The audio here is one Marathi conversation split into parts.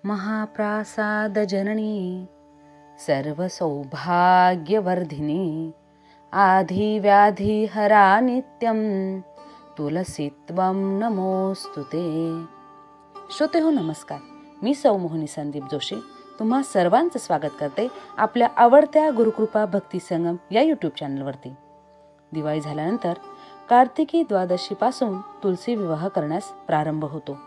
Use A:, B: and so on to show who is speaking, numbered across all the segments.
A: महाप्रासाद जननी सर्वसौभाग्यवर्धिनी आधिव्याधी हरा नित्यं तुलसीत्वं नमोस्तुते। श्रोते हो नमस्कार, मी सौ मोहिनी संदीप जोशी तुम्हा सर्वांचं स्वागत करते आपल्या आवडत्या गुरुकृपा भक्ती संगम या यूट्यूब चॅनलवरती। दिवाळी झाल्यानंतर कार्तिकी द्वादशीपासून तुलसी विवाह करण्यास प्रारंभ होतो।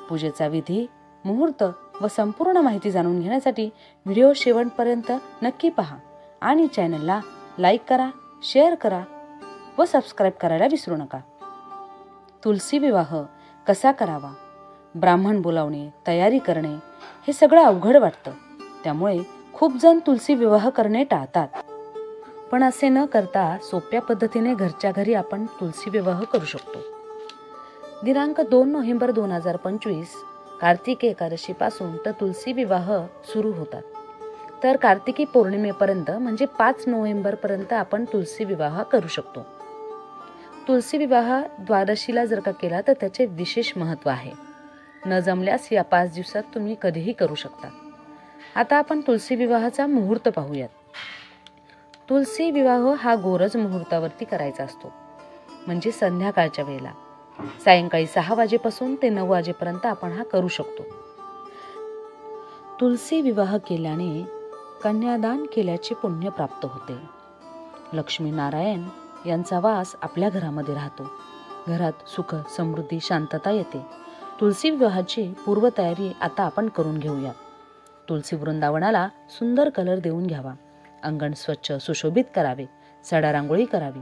A: पूजेचा विधी, मुहूर्त व संपूर्ण माहिती जाणून घेण्यासाठी व्हिडिओ शेवटपर्यंत नक्की पहा आणि चॅनलला लाईक करा, शेअर करा व सबस्क्राईब करायला विसरू नका। तुलसी विवाह कसा करावा, ब्राह्मण बोलावणे, तयारी करणे हे सगळं अवघड वाटतं। त्यामुळे खूप जण तुलसी विवाह करणे टाळतात, पण असे न करता सोप्या पद्धतीने घरच्या घरी आपण तुलसी विवाह करू शकतो। दिनांक 2 नोव्हेंबर 2025 कार्तिकी एकादशी पासून तर तुलसी विवाह सुरू होतात, तर कार्तिकी पौर्णिमेपर्यंत म्हणजे 5 नोव्हेंबर पर्यंत आपण तुलसी विवाह करू शकतो। तुलसी विवाह द्वादशीला जर का केला तर त्याचे विशेष महत्त्व आहे। न जमल्यास या 5 दिवसात तुम्ही कधीही करू शकता। आता आपण तुलसी विवाहाचा मुहूर्त पाहूयात। तुलसी विवाह हा गोरज मुहूर्तावरती करायचा असतो, म्हणजे संध्याकाळच्या वेळेला सायंकाळी 6 वाजेपासून ते 9 वाजेपर्यंत आपण हा करू शकतो। तुलसी विवाह केल्याने कन्यादान केल्याचे पुण्य प्राप्त होते। लक्ष्मी नारायण यांचा वास आपल्या घरामध्ये राहतो, घरात सुख, समृद्धी, शांतता येते। तुलसी विवाहाची पूर्वतयारी आता आपण करून घेऊया। तुलसी वृंदावनाला सुंदर कलर देऊन घ्यावा, अंगण स्वच्छ सुशोभित करावे, सडा रांगोळी करावी।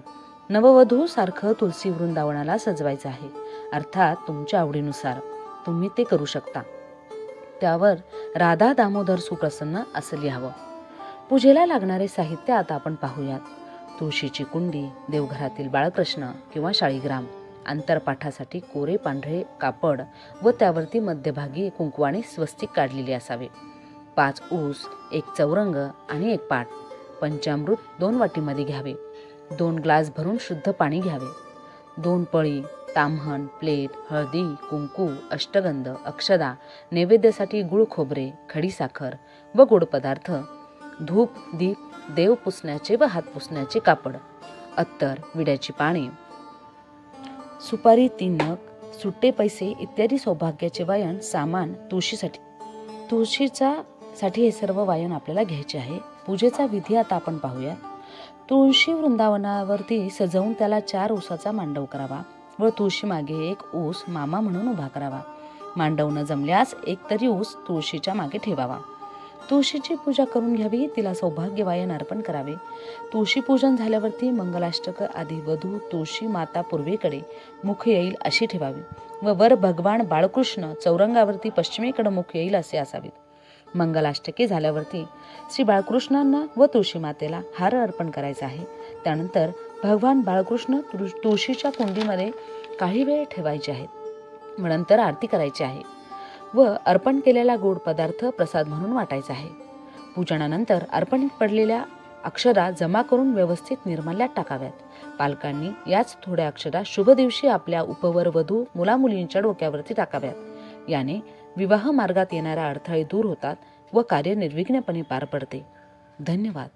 A: नववधू सारखं तुलसी वृंदावनाला सजवायचं आहे, अर्थात तुमच्या आवडीनुसार तुम्ही ते करू शकता। त्यावर राधा दामोदर सुप्रसन्न असं लिहावं। पूजेला लागणारे साहित्य आता आपण पाहूयात। तुळशीची कुंडी, देवघरातील बाळकृष्ण किंवा शाळीग्राम, अंतरपाठासाठी कोरे पांढरे कापड व त्यावरती मध्यभागी कुंकवाने स्वस्तिक काढलेले असावे। 5 ऊस, 1 चौरंग आणि 1 पाट, पंचामृत 2 वाटीमध्ये घ्यावे। 2 ग्लास भरून शुद्ध पाणी घ्यावे। 2 पळी, ताम्हण, प्लेट, हळदी, कुंकू, अष्टगंध, अक्षदा, नैवेद्यासाठी गुळ खोबरे, खडी साखर व गोड पदार्थ, धूप, दीप, देव पुसण्याचे व हात पुसण्याचे कापड, अत्तर, विड्याची पाने, सुपारी 3 नग, सुट्टे पैसे इत्यादी सौभाग्याचे वायन सामान तुळशीसाठी हे सर्व वायन आपल्याला घ्यायचे आहे। पूजेचा विधी आता आपण पाहूया। तुळशी वृंदावनावरती सजवून त्याला 4 ऊसाचा मांडव करावा व तुळशी मागे 1 ऊस मामा म्हणून उभा करावा। मांडव न जमल्यास 1 तरी ऊस तुळशीच्या मागे ठेवावा। तुळशीची पूजा करून घ्यावी, तिला सौभाग्य वायन अर्पण करावे। तुळशी पूजन झाल्यावरती मंगलाष्टक आधी वधू तुळशी माता पूर्वेकडे मुख येईल अशी ठेवावी व वर भगवान बाळकृष्ण चौरंगावरती पश्चिमेकडे मुख येईल असे असावेत। मंगलाष्टके झाल्यावरती श्री बाळकृष्णांना व तुळशी मातेला हार अर्पण करायचा आहे। त्यानंतर भगवान बाळकृष्ण तुळशीच्या कुंडीमध्ये काही वेळ ठेवायचे आहेत व नंतर आरती करायची आहे व अर्पण केलेला गोड पदार्थ प्रसाद म्हणून वाटायचा आहे। पूजनानंतर अर्पण पडलेल्या अक्षरा जमा करून व्यवस्थित निर्माल्यात टाकाव्यात। पालकांनी याच थोड्या अक्षरा शुभ दिवशी आपल्या उपवर वधू मुलामुलींच्या डोक्यावरती टाकाव्यात। याने विवाह मार्गात येणारे अडथळे दूर होतात व कार्य निर्विघ्नपणे पार पडते। धन्यवाद।